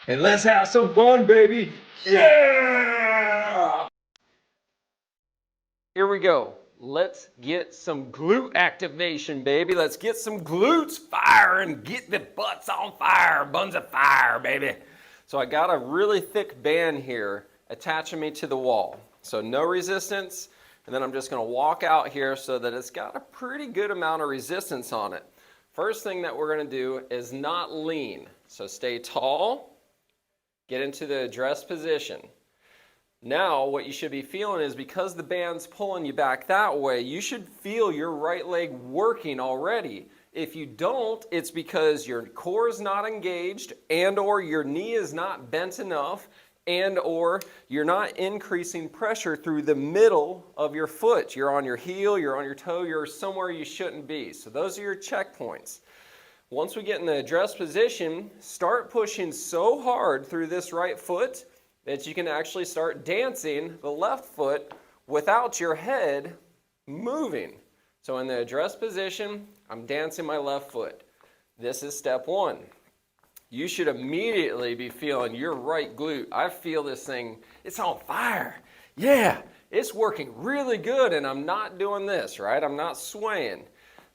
and let's have some fun, baby. Yeah! Here we go. Let's get some glute activation, baby. Let's get some glutes firing. Get the butts on fire. Buns of fire, baby. So I got a really thick band here attaching me to the wall. So no resistance. And then I'm just going to walk out here so that it's got a pretty good amount of resistance on it. First thing that we're going to do is not lean. So stay tall. Get into the address position. Now what you should be feeling is, because the band's pulling you back that way, you should feel your right leg working already. If you don't, it's because your core is not engaged, and or your knee is not bent enough, and or you're not increasing pressure through the middle of your foot. You're on your heel, you're on your toe, you're somewhere you shouldn't be. So those are your checkpoints. Once we get in the address position, start pushing so hard through this right foot that you can actually start dancing the left foot without your head moving. So in the address position, I'm dancing my left foot. This is step one. You should immediately be feeling your right glute. I feel this thing, it's on fire. Yeah, it's working really good, and I'm not doing this, right? I'm not swaying.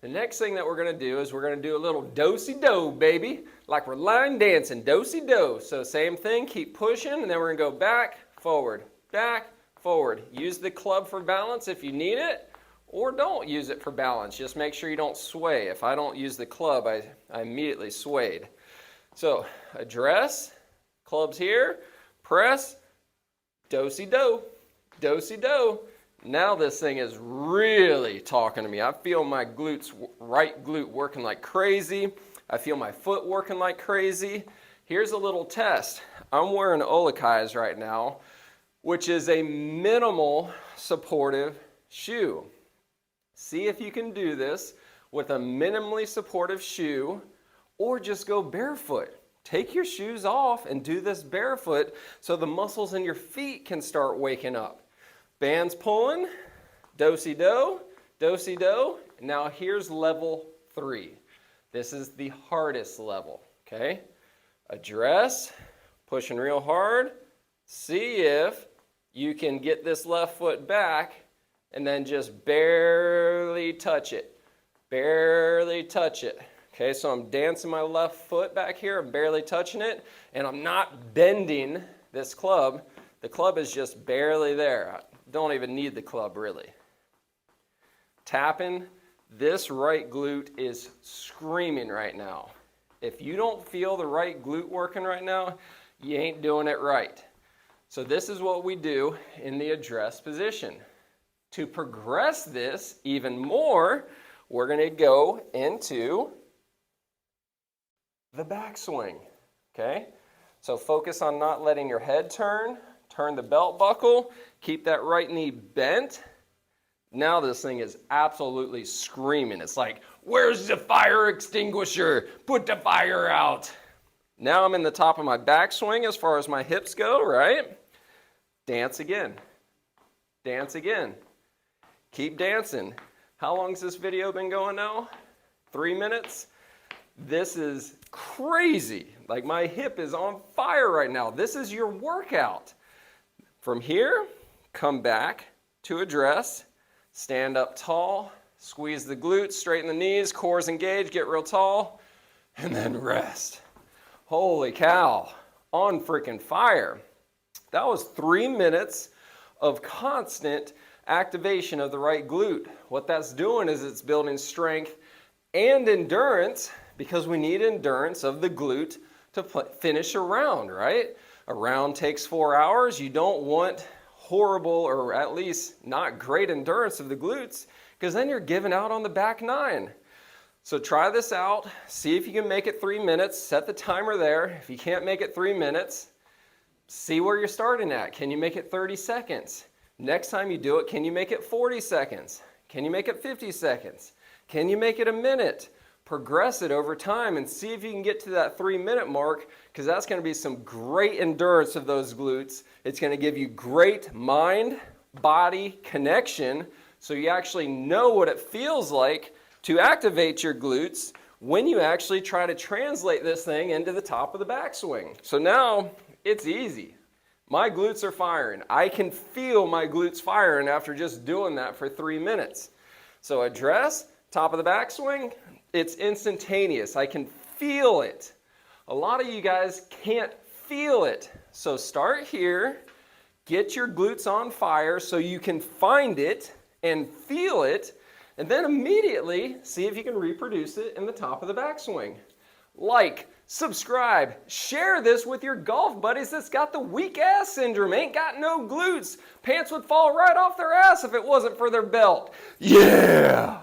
The next thing that we're going to do is we're going to do a little do-si-do, baby, like we're line dancing, do-si-do. So same thing, keep pushing, and then we're going to go back, forward, back, forward. Use the club for balance if you need it, or don't use it for balance. Just make sure you don't sway. If I don't use the club, I immediately swayed. So address, clubs here, press, do-si-do, do-si-do. Now this thing is really talking to me. I feel my glutes, right glute working like crazy. I feel my foot working like crazy. Here's a little test. I'm wearing Olakais right now, which is a minimal supportive shoe. See if you can do this with a minimally supportive shoe, or just go barefoot. Take your shoes off and do this barefoot so the muscles in your feet can start waking up. Band's pulling, do-si-do, do-si-do. Now here's level 3. This is the hardest level, okay? Address, pushing real hard. See if you can get this left foot back and then just barely touch it. Barely touch it. Okay, so I'm dancing my left foot back here. I'm barely touching it, and I'm not bending this club. The club is just barely there. Don't even need the club, really. Tapping. This right glute is screaming right now. If you don't feel the right glute working right now, you ain't doing it right. So this is what we do in the address position. To progress this even more, we're going to go into the backswing. Okay? So focus on not letting your head turn. Turn the belt buckle, keep that right knee bent. Now this thing is absolutely screaming. It's like, where's the fire extinguisher? Put the fire out. Now I'm in the top of my backswing as far as my hips go, right? Dance again. Dance again. Keep dancing. How long's this video been going now? 3 minutes? This is crazy. Like, my hip is on fire right now. This is your workout. From here, come back to address, stand up tall, squeeze the glutes, straighten the knees, core's engaged, get real tall, and then rest. Holy cow, on freaking fire. That was 3 minutes of constant activation of the right glute. What that's doing is it's building strength and endurance, because we need endurance of the glute to finish a round, right? A round takes 4 hours. You don't want horrible, or at least not great endurance of the glutes, because then you're giving out on the back 9. So try this out. See if you can make it 3 minutes. Set the timer there. If you can't make it 3 minutes, see where you're starting at. Can you make it 30 seconds? Next time you do it, can you make it 40 seconds? Can you make it 50 seconds? Can you make it a minute? Progress it over time and see if you can get to that 3-minute mark, because that's going to be some great endurance of those glutes. It's going to give you great mind-body connection, so you actually know what it feels like to activate your glutes when you actually try to translate this thing into the top of the backswing. So now it's easy. My glutes are firing. I can feel my glutes firing after just doing that for 3 minutes. So address, top of the backswing, it's instantaneous. I can feel it. A lot of you guys can't feel it. So start here, get your glutes on fire so you can find it and feel it, and then immediately see if you can reproduce it in the top of the backswing. Like, subscribe, share this with your golf buddies that's got the weak ass syndrome, ain't got no glutes. Pants would fall right off their ass if it wasn't for their belt. Yeah!